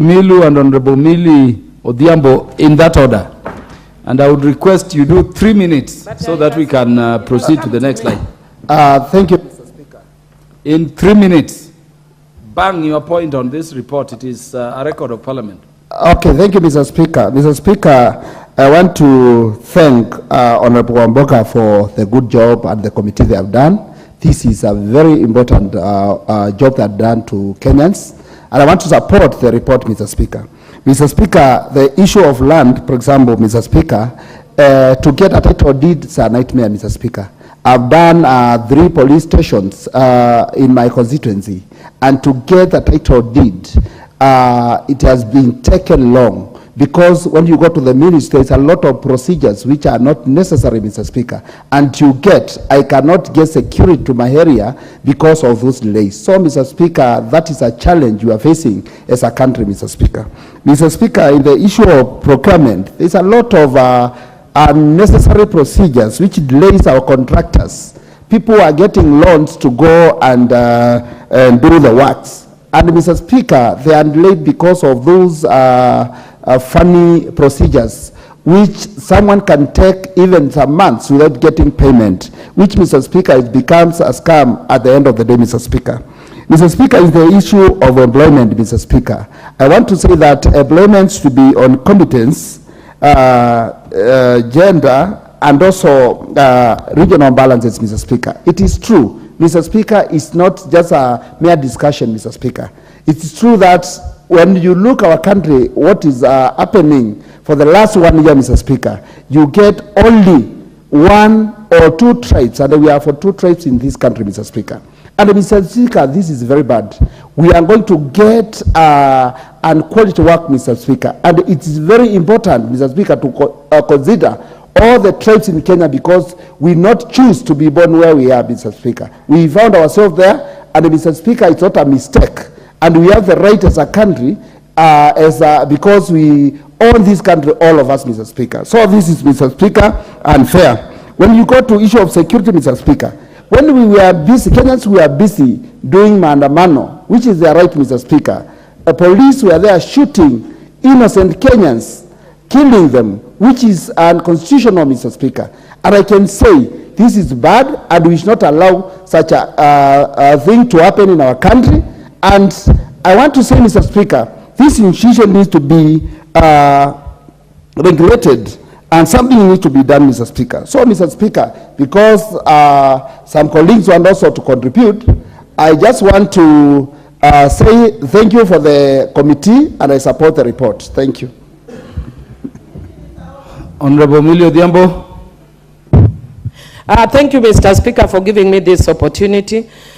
Milu and Honorable Mili Odhiambo in that order. And I would request you do 3 minutes so that we can proceed to the next slide. Thank you, Mr. Speaker. In 3 minutes, bang your point on this report. It is a record of Parliament. Okay, thank you, Mr. Speaker. Mr. Speaker, I want to thank Honorable Wamboka for the good job and the committee they have done. This is a very important job they have done to Kenyans. And I want to support the report, Mr. Speaker. Mr. Speaker, the issue of land, for example, Mr. Speaker, to get a title deed is a nightmare, Mr. Speaker. I've done 3 police stations in my constituency, and to get a title deed, it has been taken long, because when you go to the ministry, there's a lot of procedures which are not necessary, Mr. Speaker. And I cannot get security to my area because of those delays. So, Mr. Speaker, that is a challenge you are facing as a country, Mr. Speaker. Mr. Speaker, in the issue of procurement, there's a lot of unnecessary procedures which delays our contractors. People are getting loans to go and do the works. And, Mr. Speaker, they are delayed because of those funny procedures, which someone can take even some months without getting payment, which, Mr. Speaker, it becomes a scam at the end of the day, Mr. Speaker. Mr. Speaker, is the issue of employment, Mr. Speaker. I want to say that employment should be on competence, gender, and also regional balances, Mr. Speaker. It is true, Mr. Speaker, it's not just a mere discussion, Mr. Speaker. It's true that when you look our country, what is happening for the last 1 year, Mr. Speaker, you get only 1 or 2 tribes, and we are for 2 tribes in this country, Mr. Speaker. And, Mr. Speaker, this is very bad. We are going to get unquality work, Mr. Speaker, and it is very important, Mr. Speaker, to consider all the tribes in Kenya, because we not choose to be born where we are, Mr. Speaker. We found ourselves there, and, Mr. Speaker, it's not a mistake. And we have the right as a country, because we own this country, all of us, Mr. Speaker. So this is, Mr. Speaker, unfair. When you go to issue of security, Mr. Speaker, when we were busy, Kenyans were busy doing maandamano, which is their right, Mr. Speaker. The police were there shooting innocent Kenyans, killing them, which is unconstitutional, Mr. Speaker. And I can say this is bad, and we should not allow such a thing to happen in our country. And I want to say, Mr. Speaker, this institution needs to be regulated, and something needs to be done, Mr. Speaker. So, Mr. Speaker, because some colleagues want also to contribute, I just want to say thank you for the committee, and I support the report. Thank you. Honorable Mili Odhiambo. Thank you, Mr. Speaker, for giving me this opportunity.